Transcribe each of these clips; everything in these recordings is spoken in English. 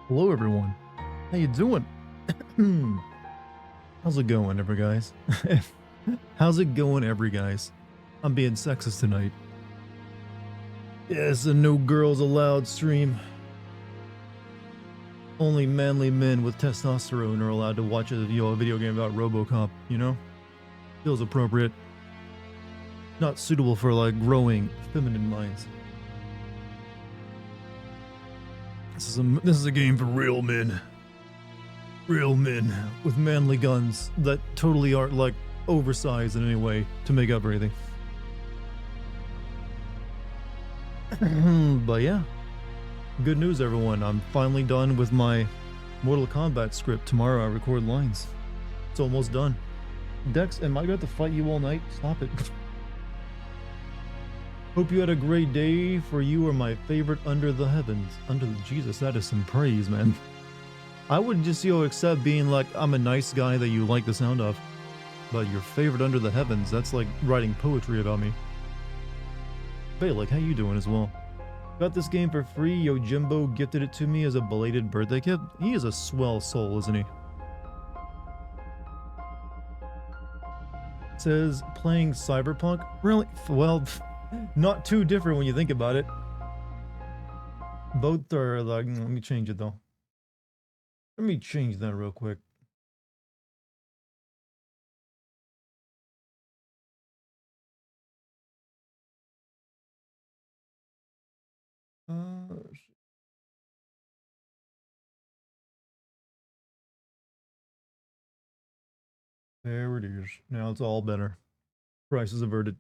Hello, everyone. How you doing? How's it going, every guys? How's it going, every guys? I'm being sexist tonight. Yes, a no girls allowed stream. Only manly men with testosterone are allowed to watch a video game about Robocop. You know, feels appropriate. Not suitable for like growing feminine minds. This is a game for real men. Real men with manly guns that totally aren't like oversized in any way to make up for anything. But yeah, good news, everyone. I'm finally done with my Mortal Kombat script. Tomorrow I record lines. It's almost done. Dex, am I going to fight you all night? Stop it. Hope you had a great day, for you are my favorite under the heavens. Jesus, that is some praise, man. I would just, accept being like, I'm a nice guy that you like the sound of. But your favorite under the heavens, that's like writing poetry about me. Balak, how you doing as well? Got this game for free. Yo Jimbo gifted it to me as a belated birthday gift. He is a swell soul, isn't he? Says playing Cyberpunk. Really? Well, not too different when you think about it. Both are like, let me change it though. Let me change that real quick. There it is. Now it's all better. Prices averted.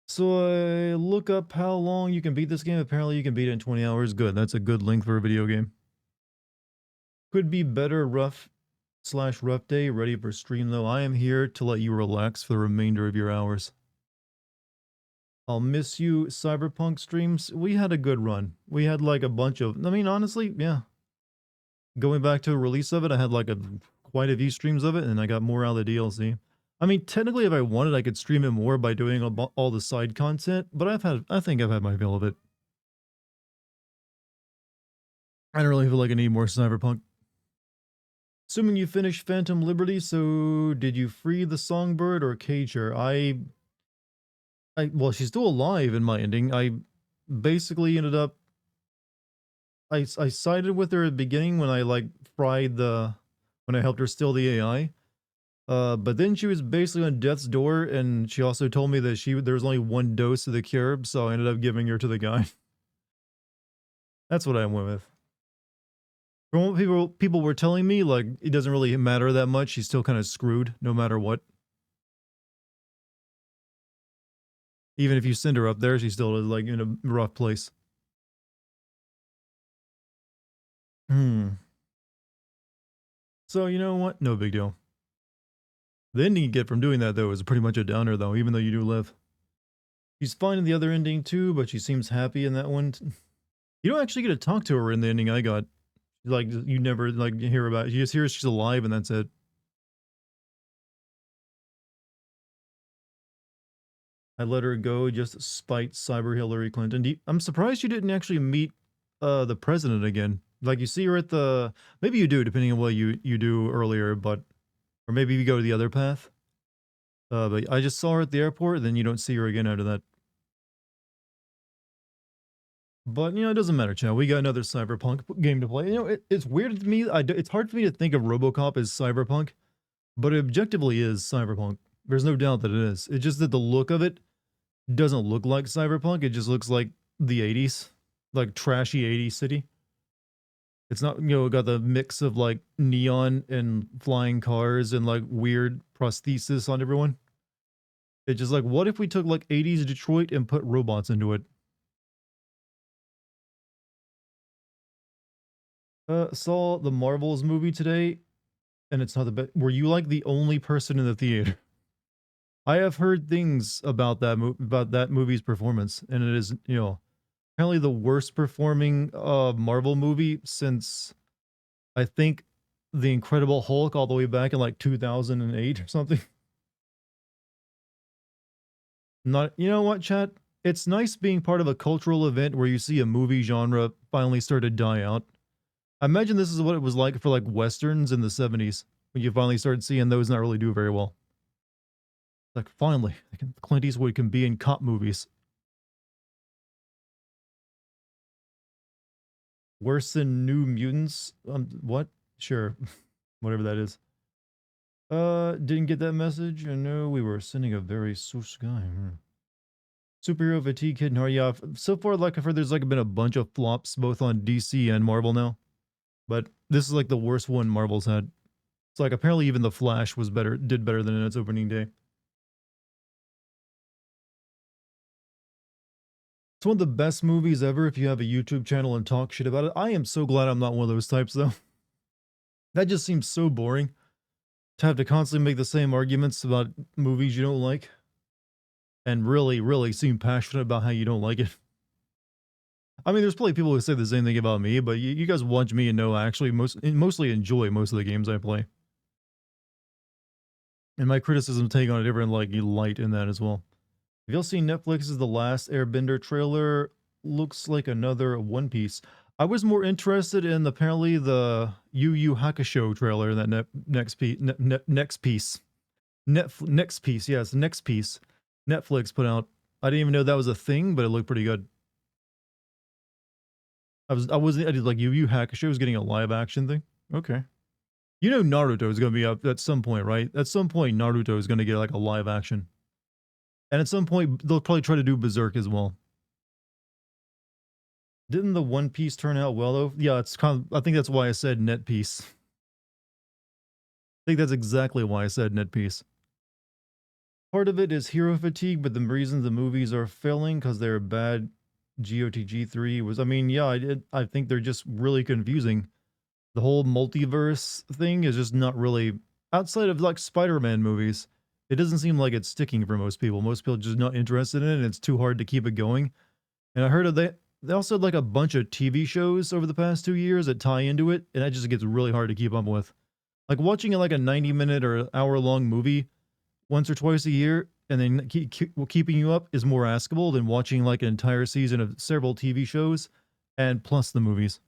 So I look up how long you can beat this game. Apparently you can beat it in 20 hours. Good. That's a good length for a video game. Could be better. Rough day. Ready for stream though. I am here to let you relax for the remainder of your hours. I'll miss you, Cyberpunk streams. We had a good run. We had like a bunch of, I mean, honestly, yeah. Going back to a release of it, I had like quite a few streams of it, and I got more out of the DLC. I mean, technically, if I wanted, I could stream it more by doing all the side content, but I think I've had my fill of it. I don't really feel like I need more Cyberpunk. Assuming you finished Phantom Liberty, so did you free the Songbird or cage her? Well, she's still alive in my ending. I basically ended up, I sided with her at the beginning when I like when I helped her steal the AI. But then she was basically on death's door, and she also told me that there was only one dose of the cure, so I ended up giving her to the guy. That's what I went with. From what people were telling me, like, it doesn't really matter that much. She's still kind of screwed no matter what. Even if you send her up there, she's still like in a rough place. So you know what? No big deal. The ending you get from doing that though is pretty much a downer though, even though you do live. She's fine in the other ending too, but she seems happy in that one. You don't actually get to talk to her in the ending I got. Like, you never like hear about it. You just hear she's alive and that's it. I let her go just to spite cyber Hillary Clinton. I'm surprised you didn't actually meet the president again. Like, you see her at the, maybe you do depending on what you do earlier, but, or maybe you go to the other path. But I just saw her at the airport, then you don't see her again after that. But, it doesn't matter, Chad. We got another Cyberpunk game to play. It's weird to me. It's hard for me to think of Robocop as Cyberpunk, but it objectively is Cyberpunk. There's no doubt that it is. It's just that the look of it doesn't look like Cyberpunk. It just looks like the 80s, like trashy 80s city. It's not, got the mix of like neon and flying cars and like weird prosthesis on everyone. It's just like, what if we took like 80s Detroit and put robots into it? Saw the Marvels movie today, and it's not the best. Were you like the only person in the theater? I have heard things about that movie's performance, and it is, apparently the worst performing Marvel movie since, I think, The Incredible Hulk all the way back in like 2008 or something. Not, you know what, chat? it's nice being part of a cultural event where you see a movie genre finally start to die out. I imagine this is what it was like for like westerns in the 70s when you finally started seeing those not really do very well. Like finally, Clint Eastwood can be in cop movies. Worse than New Mutants? What? Sure, whatever that is. Didn't get that message. I know we were sending a very sus guy. Superhero fatigue hitting hard. Yeah, so far, like I've heard, there's like been a bunch of flops both on DC and Marvel now, but this is like the worst one Marvel's had. It's like apparently even the Flash was better, did better than in its opening day. It's one of the best movies ever if you have a YouTube channel and talk shit about it. I am so glad I'm not one of those types though. That just seems so boring to have to constantly make the same arguments about movies you don't like and really, really seem passionate about how you don't like it. I mean, there's plenty of people who say the same thing about me, but you guys watch me and know I actually mostly enjoy most of the games I play. And my criticism take on a different like light in that as well. Have y'all seen Netflix's The Last Airbender trailer? Looks like another One Piece. I was more interested in apparently the Yu Yu Hakusho trailer that next piece, next piece, next piece, yes, next piece. Netflix put out. I didn't even know that was a thing, but it looked pretty good. I did like Yu Yu Hakusho was getting a live action thing. Okay. You know Naruto is going to be up at some point, right? At some point, Naruto is going to get like a live action. And at some point, they'll probably try to do Berserk as well. Didn't the One Piece turn out well though? Yeah, it's kind of, I think that's why I said net piece. I think that's exactly why I said net piece. Part of it is hero fatigue, but the reason the movies are failing because they're bad. GOTG3 was, I mean, yeah, I think they're just really confusing. The whole multiverse thing is just not really outside of like Spider-Man movies. It doesn't seem like it's sticking for most people. Most people are just not interested in it, and it's too hard to keep it going. And I heard of they also had like a bunch of TV shows over the past 2 years that tie into it, and that just gets really hard to keep up with. Like watching like a 90-minute or hour long movie once or twice a year and then keeping you up is more askable than watching like an entire season of several TV shows and plus the movies.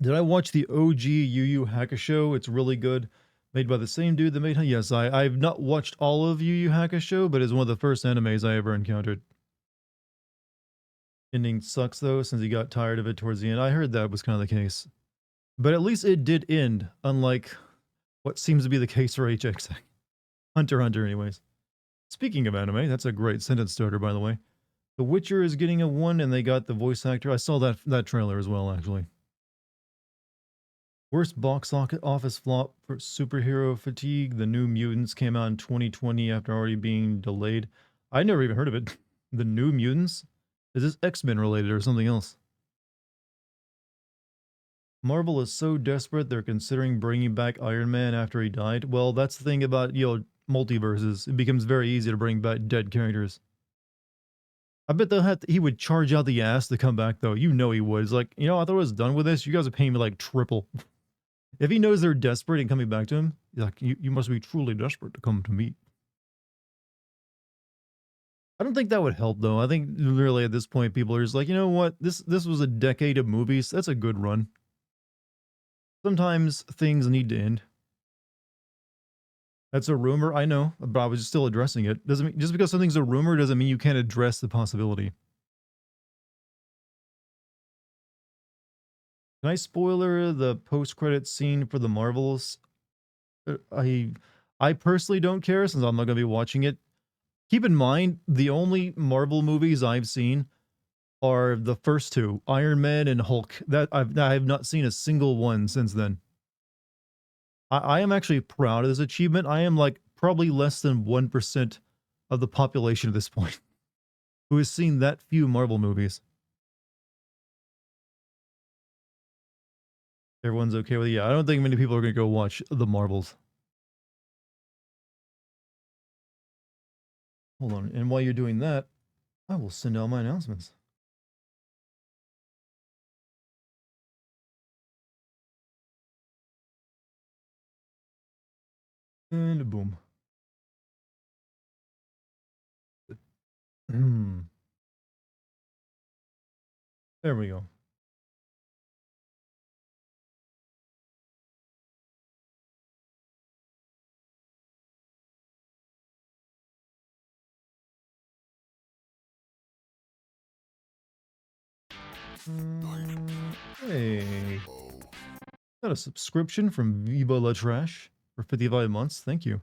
Did I watch the OG Yu Yu Hakusho? It's really good. Made by the same dude that made. Yes, I've not watched all of Yu Yu Hakusho, but it's one of the first animes I ever encountered. Ending sucks though, since he got tired of it towards the end. I heard that was kind of the case, but at least it did end, unlike what seems to be the case for HX Hunter x Hunter. Anyways, speaking of anime, that's a great sentence starter, by the way. The Witcher is getting a one, and they got the voice actor. I saw that trailer as well, actually. Worst box office flop for superhero fatigue. The New Mutants came out in 2020 after already being delayed. I never even heard of it. The New Mutants? Is this X-Men related or something else? Marvel is so desperate they're considering bringing back Iron Man after he died. Well, that's the thing about, multiverses. It becomes very easy to bring back dead characters. I bet he would charge out the ass to come back though. You know he would. It's like, I thought I was done with this. You guys are paying me like triple. If he knows they're desperate and coming back to him, like, you must be truly desperate to come to me. I don't think that would help though. I think really at this point people are just like, you know what? This was a decade of movies. That's a good run. Sometimes things need to end. That's a rumor, I know, but I was just still addressing it. Doesn't mean just because something's a rumor doesn't mean you can't address the possibility. Can I spoiler the post-credit scene for the Marvels? Uh, I I personally don't care since I'm not going to be watching it. Keep in mind, the only Marvel movies I've seen are the first two, Iron Man and Hulk. That I have not seen a single one since then. I am actually proud of this achievement. I am like probably less than 1% of the population at this point who has seen that few Marvel movies. Everyone's okay with it. Yeah, I don't think many people are going to go watch the Marvels. Hold on. And while you're doing that, I will send out my announcements. And boom. There we go. Hey, got a subscription from Viva La Trash for 55 months. Thank you.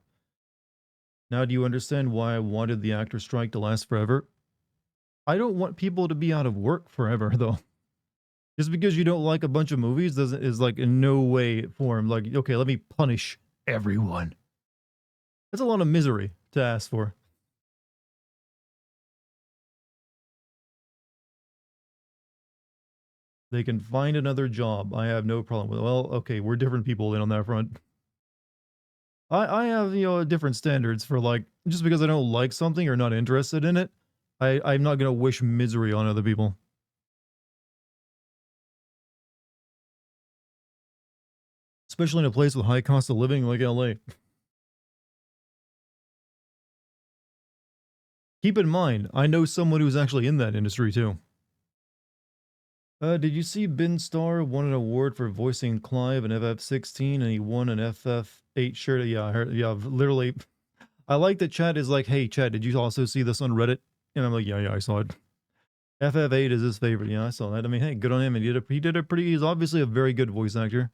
Now, do you understand why I wanted the actor strike to last forever? I don't want people to be out of work forever, though. Just because you don't like a bunch of movies doesn't is like in no way form like okay, let me punish everyone. That's a lot of misery to ask for. They can find another job. I have no problem with it. Well, okay, we're different people then on that front. I have, different standards for like just because I don't like something or not interested in it, I'm not gonna wish misery on other people. Especially in a place with high cost of living like LA. Keep in mind, I know someone who's actually in that industry too. Did you see Ben Starr won an award for voicing Clive in FF16 and he won an FF8 shirt? Yeah, I heard, yeah, literally. I like that Chad is like, hey, Chad, did you also see this on Reddit? And I'm like, yeah, I saw it. FF8 is his favorite. Yeah, I saw that. I mean, hey, good on him. And he's obviously a very good voice actor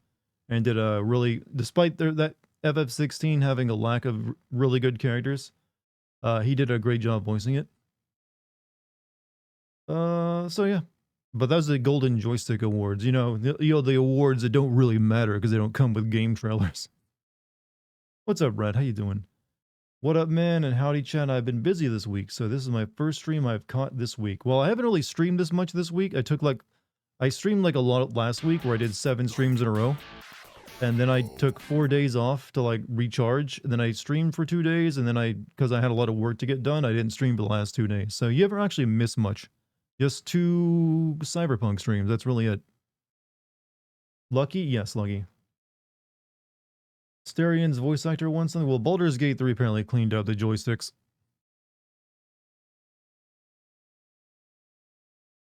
and did a really, despite that FF16 having a lack of really good characters, he did a great job voicing it. So yeah, but that's the Golden Joystick Awards. The awards that don't really matter because they don't come with game trailers. What's up, Red? How you doing? What up, man? And howdy, chat. I've been busy this week, so this is my first stream I've caught this week. Well, I haven't really streamed this much this week. I streamed like a lot last week where I did 7 streams in a row. And then I took 4 days off to like recharge. And then I streamed for 2 days. And then because I had a lot of work to get done, I didn't stream for the last 2 days. So you haven't actually missed much. Just 2 Cyberpunk streams. That's really it. Lucky? Yes, lucky. Starian's voice actor won something. Well, Baldur's Gate 3 apparently cleaned up the joysticks.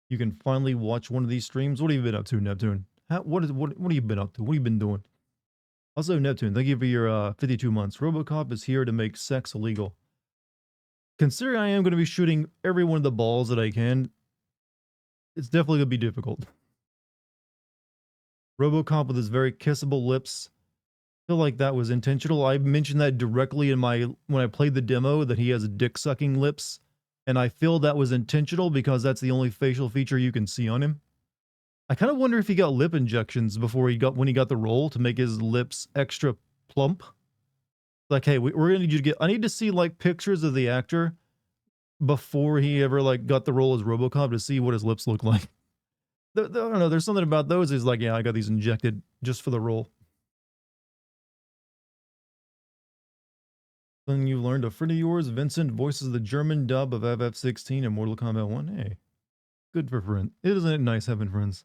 You can finally watch one of these streams. What have you been up to, Neptune? What have you been up to? What have you been doing? Also, Neptune, thank you for your 52 months. Robocop is here to make sex illegal. Considering I am going to be shooting every one of the balls that I can, it's definitely going to be difficult. Robocop with his very kissable lips. I feel like that was intentional. I mentioned that directly when I played the demo that he has dick-sucking lips. And I feel that was intentional because that's the only facial feature you can see on him. I kind of wonder if he got lip injections when he got the role to make his lips extra plump. Like, hey, we're gonna need you to I need to see like pictures of the actor before he ever like got the role as RoboCop to see what his lips look like. I don't know. There's something about those. Is like, yeah, I got these injected just for the role. Then you learned a friend of yours, Vincent, voices the German dub of FF16 and Mortal Kombat 1. Hey, good for friends. Isn't it nice having friends?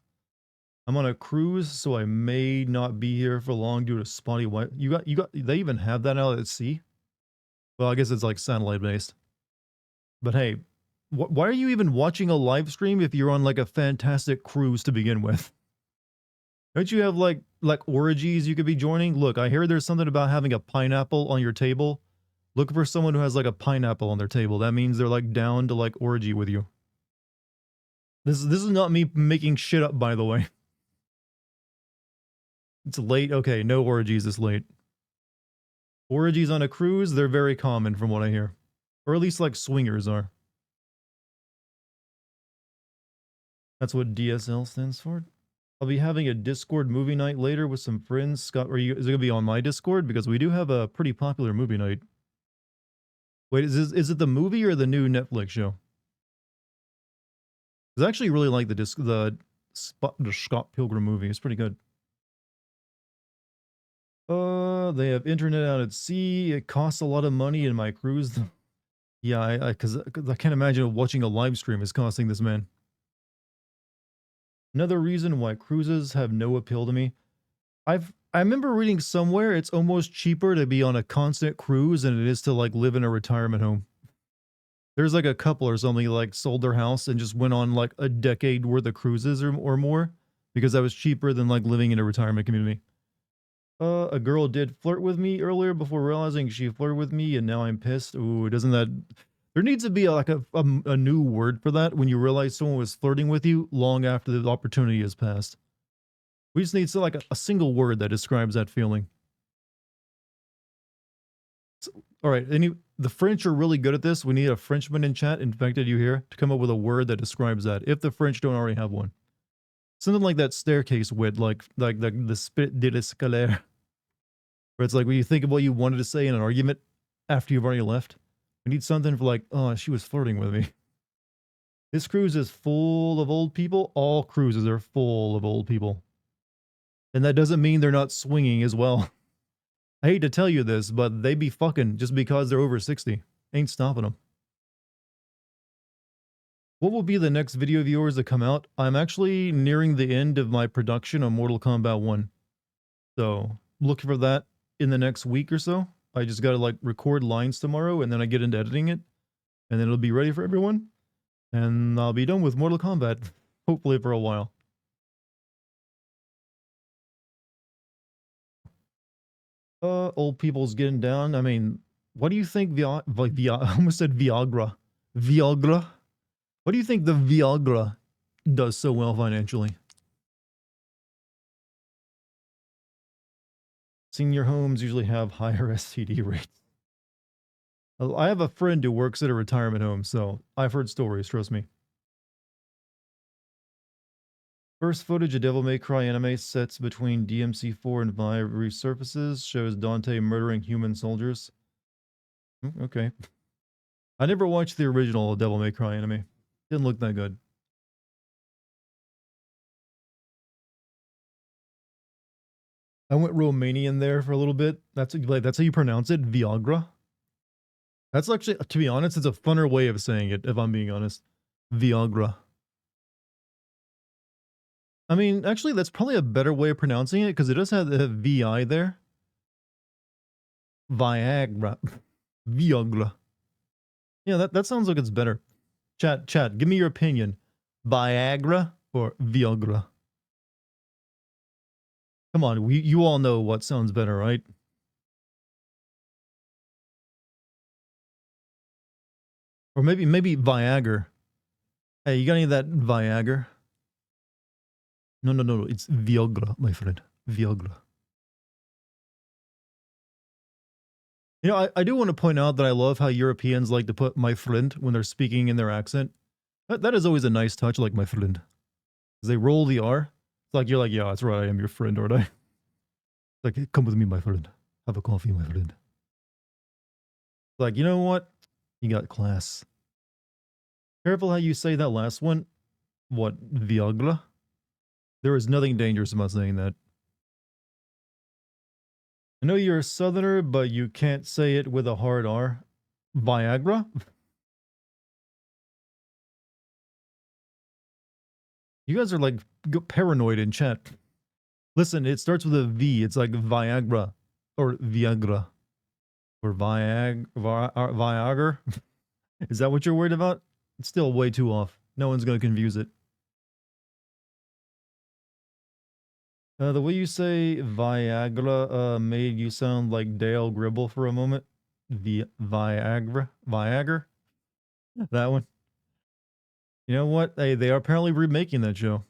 I'm on a cruise, so I may not be here for long due to spotty Wi. They even have that out at sea? Well, I guess it's like satellite based. But hey, why are you even watching a live stream if you're on like a fantastic cruise to begin with? Don't you have like orgies you could be joining? Look, I hear there's something about having a pineapple on your table. Look for someone who has like a pineapple on their table. That means they're like down to like orgy with you. This is not me making shit up, by the way. It's late. Okay, no orgies this late. Orgies on a cruise, they're very common from what I hear. Or at least like swingers are. That's what DSL stands for. I'll be having a Discord movie night later with some friends. Scott, is it going to be on my Discord? Because we do have a pretty popular movie night. Wait, is it the movie or the new Netflix show? I actually really like the Scott Pilgrim movie. It's pretty good. They have internet out at sea. It costs a lot of money in my cruise. Yeah, because I can't imagine watching a live stream is costing this man. Another reason why cruises have no appeal to me. I remember reading somewhere it's almost cheaper to be on a constant cruise than it is to like live in a retirement home. There's like a couple or something like sold their house and just went on like a decade worth of cruises or more because that was cheaper than like living in a retirement community. A girl did flirt with me earlier before realizing she flirted with me, and now I'm pissed. Ooh, doesn't that? There needs to be like a new word for that when you realize someone was flirting with you long after the opportunity has passed. We just need so like a single word that describes that feeling. All right, the French are really good at this. We need a Frenchman in chat, infected you here, to come up with a word that describes that. If the French don't already have one, something like that staircase wit, like the spit de l'escalier, where it's like when you think of what you wanted to say in an argument after you've already left. We need something for like, oh, she was flirting with me. This cruise is full of old people. All cruises are full of old people, and that doesn't mean they're not swinging as well. I hate to tell you this, but they be fucking just because they're over 60. Ain't stopping them. What will be the next video of yours that come out? I'm actually nearing the end of my production on Mortal Kombat 1. So look for that in the next week or so. I just gotta like record lines tomorrow and then I get into editing it. And then it'll be ready for everyone. And I'll be done with Mortal Kombat. Hopefully for a while. Old people's getting down. I mean, what do you think I almost said Viagra. Viagra? What do you think the Viagra does so well financially? Senior homes usually have higher STD rates. I have a friend who works at a retirement home, so I've heard stories, trust me. First footage of Devil May Cry anime sets between DMC4 and Vive resurfaces, shows Dante murdering human soldiers. Okay. I never watched the original Devil May Cry anime. Didn't look that good. I went Romanian there for a little bit. That's how you pronounce it, Viagra. That's actually, to be honest, it's a funner way of saying it, if I'm being honest. Viagra. I mean, actually, that's probably a better way of pronouncing it because it does have the VI there. Viagra. Viagra. Yeah, that sounds like it's better. Chat, give me your opinion. Viagra or Viagra? Come on, you all know what sounds better, right? Or maybe Viagra. Hey, you got any of that Viagra? No. It's Viagra, my friend. Viagra. You know, I do want to point out that I love how Europeans like to put my friend when they're speaking in their accent. That is always a nice touch, like my friend. Because they roll the R. It's like, you're like, yeah, that's right, I am your friend, aren't I? It's like, come with me, my friend. Have a coffee, my friend. It's like, you know what? You got class. Careful how you say that last one. What, Viagra? There is nothing dangerous about saying that. I know you're a southerner, but you can't say it with a hard R. Viagra? You guys are like paranoid in chat. Listen, it starts with a V. It's like Viagra or Viagra or Viagra. Is that what you're worried about? It's still way too off. No one's going to confuse it. The way you say Viagra made you sound like Dale Gribble for a moment. Viagra? That one. You know what? Hey, they are apparently remaking that show.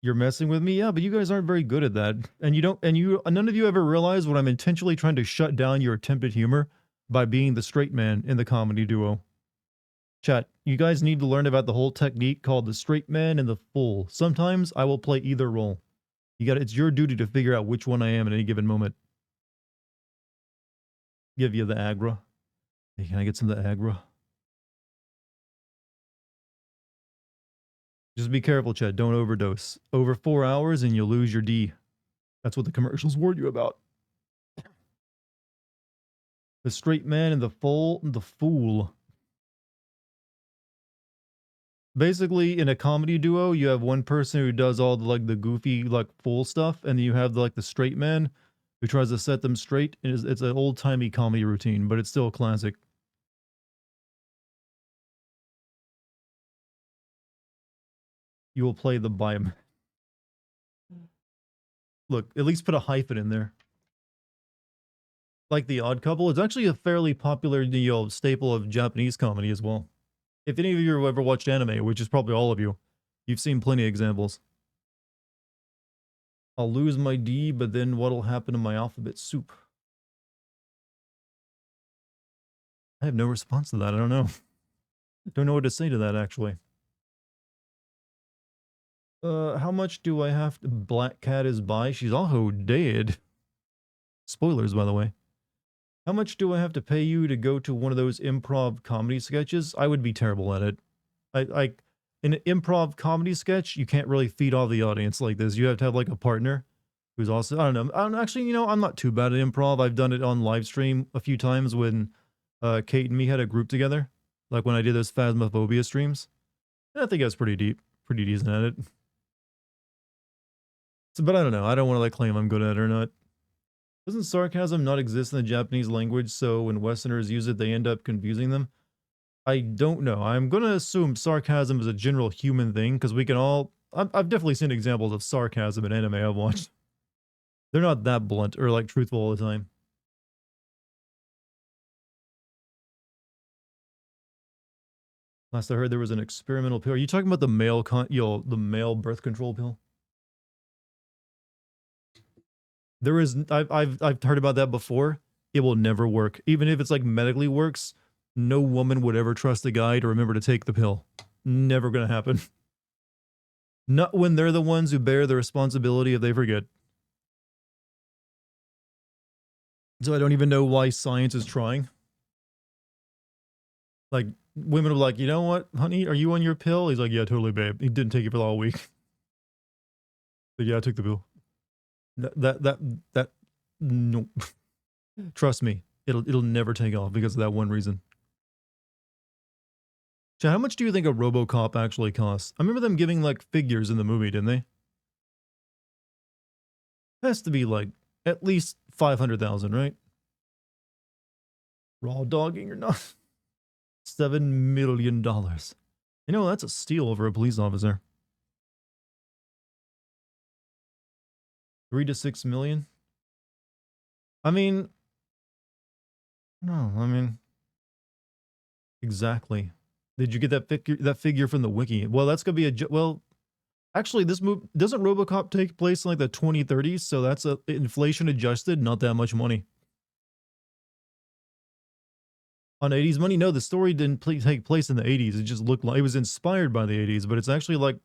You're messing with me? Yeah, but you guys aren't very good at that. And none of you ever realize when I'm intentionally trying to shut down your attempted humor by being the straight man in the comedy duo. Chat, you guys need to learn about the whole technique called the straight man and the fool. Sometimes I will play either role. It's your duty to figure out which one I am at any given moment. Give you the agra. Hey, can I get some of the agra? Just be careful, Chet. Don't overdose. Over 4 hours and you'll lose your D. That's what the commercials warned you about. The straight man and the fool. Basically, in a comedy duo, you have one person who does all the goofy fool stuff, and then you have the straight man who tries to set them straight. It's an old timey comedy routine, but it's still a classic. You will play the biome. Look, at least put a hyphen in there. Like The Odd Couple, it's actually a fairly popular staple of Japanese comedy as well. If any of you have ever watched anime, which is probably all of you, you've seen plenty of examples. I'll lose my D, but then what'll happen to my alphabet soup? I have no response to that. I don't know. Don't know what to say to that, actually. How much do I have to... Black Cat is by. She's also dead. Spoilers, by the way. How much do I have to pay you to go to one of those improv comedy sketches? I would be terrible at it. In an improv comedy sketch, you can't really feed off the audience like this. You have to have like a partner who's also, I don't know. Actually, I'm not too bad at improv. I've done it on live stream a few times when Kate and me had a group together. Like when I did those Phasmophobia streams. And I think I was pretty decent at it. So, but I don't know. I don't want to like claim I'm good at it or not. Doesn't sarcasm not exist in the Japanese language, so when Westerners use it, they end up confusing them? I don't know. I'm going to assume sarcasm is a general human thing, because we can all... I've definitely seen examples of sarcasm in anime I've watched. They're not that blunt or, like, truthful all the time. Last I heard, there was an experimental pill. Are you talking about the the male birth control pill? There is... I've heard about that before. It will never work. Even if it's, like, medically works, no woman would ever trust a guy to remember to take the pill. Never gonna happen. Not when they're the ones who bear the responsibility if they forget. So I don't even know why science is trying. Like, women are like, you know what, honey, are you on your pill? He's like, yeah, totally, babe. He didn't take it for the whole week. But yeah, I took the pill. No. Trust me, it'll never take off because of that one reason. Chad, how much do you think a Robocop actually costs? I remember them giving like figures in the movie, didn't they? It has to be like at least 500,000, right? Raw dogging or not? $7 million. You know, that's a steal for a police officer. 3 to 6 million? I mean, no, I mean, exactly. Did you get that figure from the wiki? Well, that's gonna be well. Actually, this movie doesn't RoboCop take place in like the 2030s, so that's a inflation adjusted, not that much money. On 80s money, no, the story didn't take place in the 80s. It just looked like it was inspired by the 80s, but it's actually like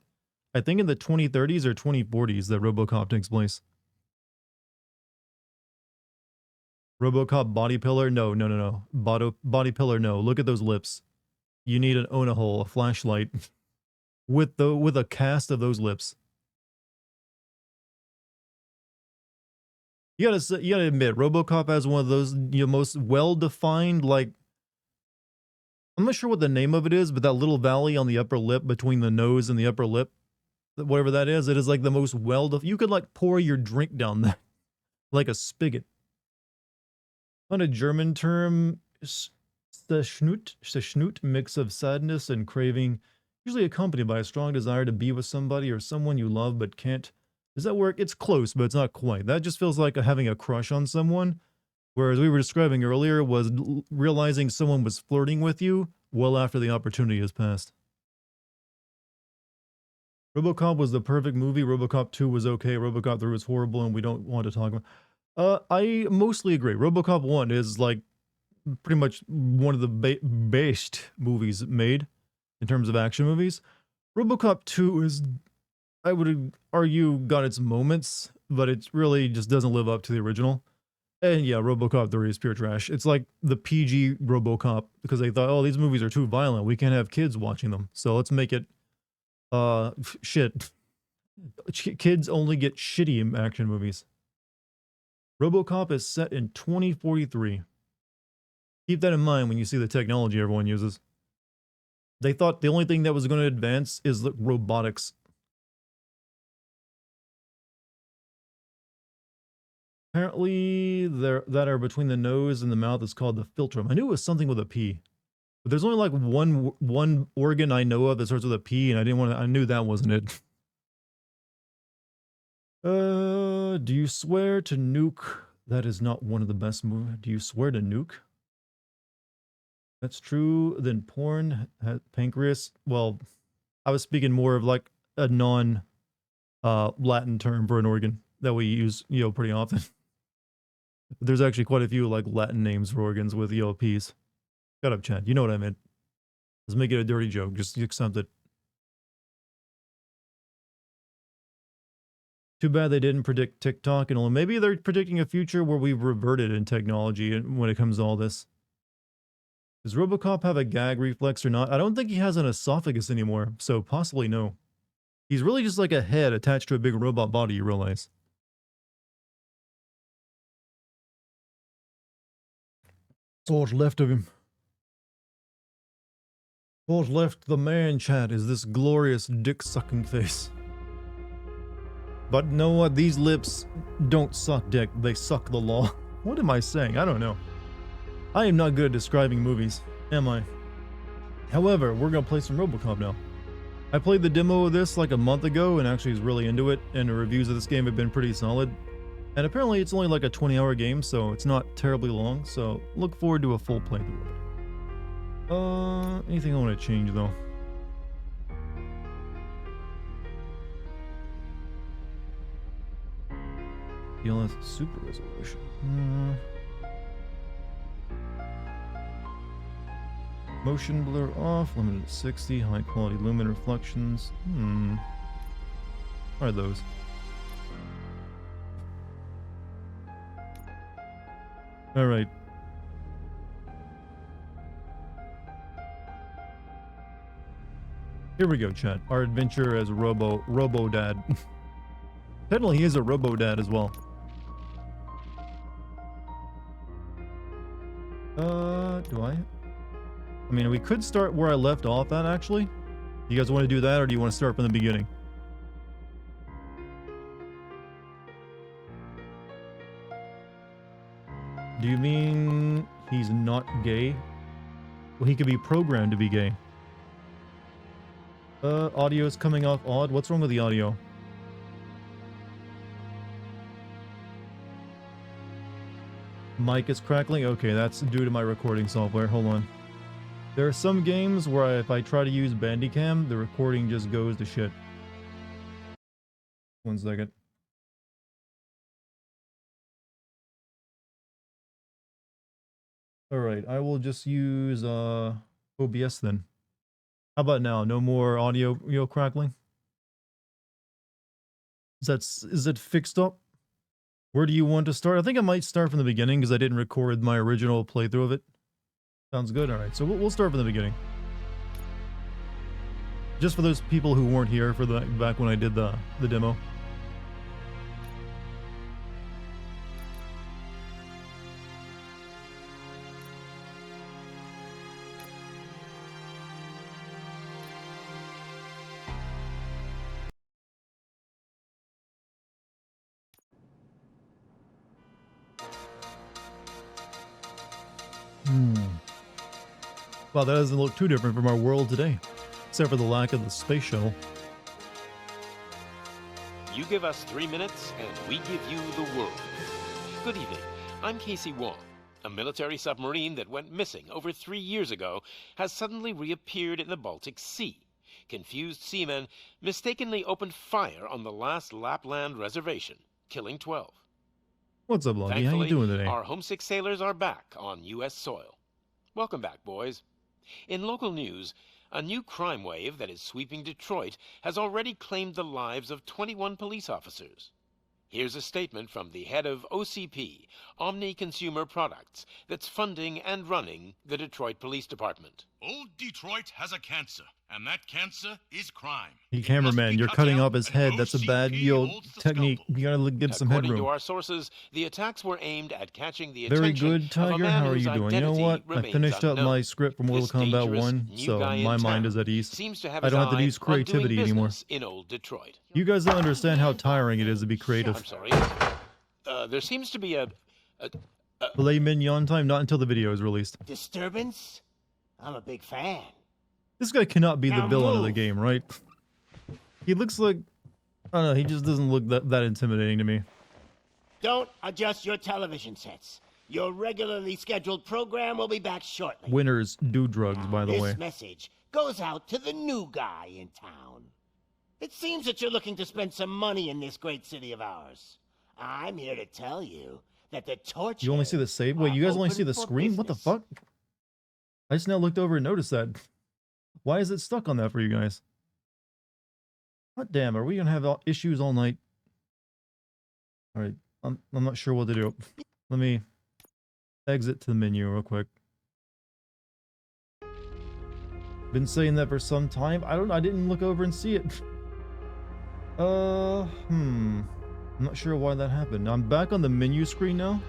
I think in the 2030s or 2040s that RoboCop takes place. RoboCop body pillar? No. Body pillar? No. Look at those lips. You need an Onahole, a flashlight, with a cast of those lips. You gotta admit, RoboCop has one of those most well-defined, like, I'm not sure what the name of it is, but that little valley on the upper lip between the nose and the upper lip, whatever that is, it is like the most you could like pour your drink down there like a spigot. On a German term, Schnut, mix of sadness and craving, usually accompanied by a strong desire to be with somebody or someone you love but can't. Does that work? It's close, but it's not quite. That just feels like having a crush on someone, whereas we were describing earlier was realizing someone was flirting with you well after the opportunity has passed. RoboCop was the perfect movie. RoboCop 2 was okay. RoboCop 3 was horrible, and we don't want to talk about. I mostly agree. RoboCop 1 is like pretty much one of the best movies made in terms of action movies. RoboCop 2 is, I would argue, got its moments, but it really just doesn't live up to the original. And yeah, RoboCop 3 is pure trash. It's like the PG RoboCop because they thought, oh, these movies are too violent. We can't have kids watching them. So let's make it, shit. Kids only get shitty action movies. RoboCop is set in 2043. Keep that in mind when you see the technology everyone uses. They thought the only thing that was going to advance is robotics. Apparently, that are between the nose and the mouth is called the philtrum. I knew it was something with a P, But there's only like one organ I know of that starts with a P, and I knew that wasn't it. Do you swear to nuke? That is not one of the best moves. Do you swear to nuke? That's true. Then porn, pancreas. Well, I was speaking more of like a non Latin term for an organ that we use, pretty often. There's actually quite a few like Latin names for organs with P's. Shut up, Chad. You know what I meant. Let's make it a dirty joke. Just accept it. Too bad they didn't predict TikTok, and maybe they're predicting a future where we've reverted in technology when it comes to all this. Does Robocop have a gag reflex or not? I don't think he has an esophagus anymore, so possibly no. He's really just like a head attached to a big robot body, you realize. That's all that's left of him. All that's left of the man, Chad, is this glorious dick-sucking face. But know what? These lips don't suck dick, they suck the law. What am I saying? I don't know. I am not good at describing movies, am I? However, we're gonna play some Robocop now. I played the demo of this like a month ago and actually was really into it, and the reviews of this game have been pretty solid. And apparently it's only like a 20-hour game, so it's not terribly long, so look forward to a full playthrough of it. Anything I want to change though? DLS super resolution. Motion blur off, limited to 60, high quality lumen reflections. What are those? Alright. Here we go, chat. Our adventure as Robo-Dad. Technically, he is a Robo-Dad as well. Do I? I mean, we could start where I left off at, actually. You guys want to do that, or do you want to start from the beginning? Do you mean he's not gay? Well, he could be programmed to be gay. Audio is coming off odd. What's wrong with the audio? Mic is crackling? Okay, that's due to my recording software. Hold on. There are some games where if I try to use Bandicam, the recording just goes to shit. 1 second. Alright, I will just use OBS then. How about now? No more audio crackling? Is it fixed up? Where do you want to start? I think I might start from the beginning because I didn't record my original playthrough of it. Sounds good. All right, so we'll start from the beginning. Just for those people who weren't here for back when I did the demo. Well, that doesn't look too different from our world today, except for the lack of the space shuttle. You give us 3 minutes, and we give you the world. Good evening. I'm Casey Wong. A military submarine that went missing over 3 years ago has suddenly reappeared in the Baltic Sea. Confused seamen mistakenly opened fire on the last Lapland reservation, killing 12. What's up, Lucky? How you doing today? Our homesick sailors are back on U.S. soil. Welcome back, boys. In local news, a new crime wave that is sweeping Detroit has already claimed the lives of 21 police officers. Here's a statement from the head of OCP, Omni Consumer Products, that's funding and running the Detroit Police Department. Old Detroit has a cancer, and that cancer is crime. Hey, cameraman, you're cutting off his head. That's a bad technique. You gotta give some headroom. According to our sources, the attacks were aimed at catching the Very attention good, Tiger. How are you doing? You know what? I finished up my script from Mortal Kombat 1, so my mind is at ease. I don't have to use creativity anymore. In old Detroit. You guys don't understand how tiring it is to be creative. I'm sorry. There seems to be a Play mignon time, not until the video is released. disturbance. I'm a big fan. This guy cannot be the Now villain of the move. game, right? He looks like, I don't know, he just doesn't look that intimidating to me. Don't adjust your television sets. Your regularly scheduled program will be back shortly. Winners do drugs, by the This way. message goes out to the new guy in town. It seems that you're looking to spend some money in this great city of ours. I'm here to tell you that the torch. You only see the save? Wait, you guys only see the screen? What the fuck? I just now looked over and noticed that. Why is it stuck on that for you guys? God damn, are we gonna have issues all night? Alright, I'm not sure what to do. Let me exit to the menu real quick. Been saying that for some time. I didn't look over and see it. I'm not sure why that happened. I'm back on the menu screen now.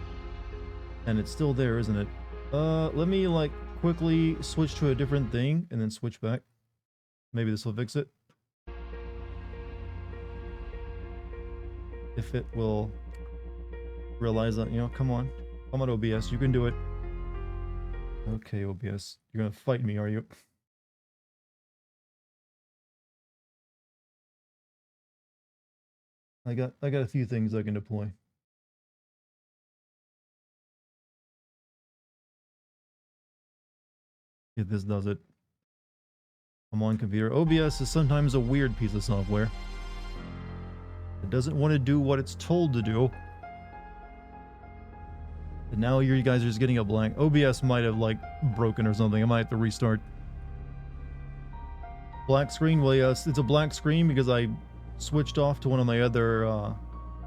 And it's still there, isn't it? Let me like quickly switch to a different thing and then switch back. Maybe this will fix it. If it will realize that, you know, come on. Come on, OBS, you can do it. Okay, OBS. You're gonna fight me, are you? I got a few things I can deploy. If this does it. Come on, computer. OBS is sometimes a weird piece of software. It doesn't want to do what it's told to do. And now you guys are just getting a blank. OBS might have like broken or something. I might have to restart. Black screen? Well, yes, it's a black screen because I switched off to one of my other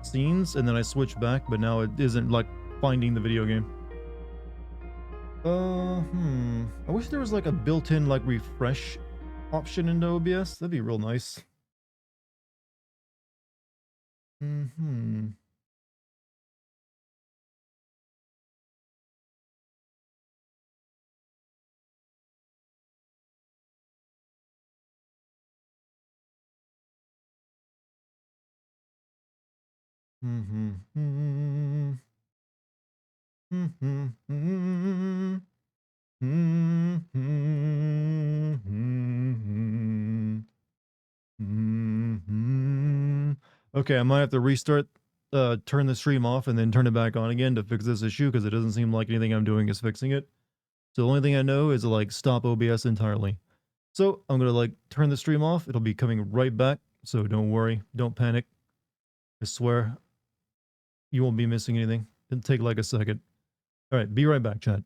scenes and then I switched back, but now it isn't like finding the video game. I wish there was like a built-in like refresh option into OBS. That'd be real nice. Okay, I might have to restart, turn the stream off and then turn it back on again to fix this issue because it doesn't seem like anything I'm doing is fixing it. So the only thing I know is to like stop OBS entirely. So I'm gonna like turn the stream off. It'll be coming right back. So don't worry, don't panic. I swear you won't be missing anything. It'll take like a second. All right, be right back, chat.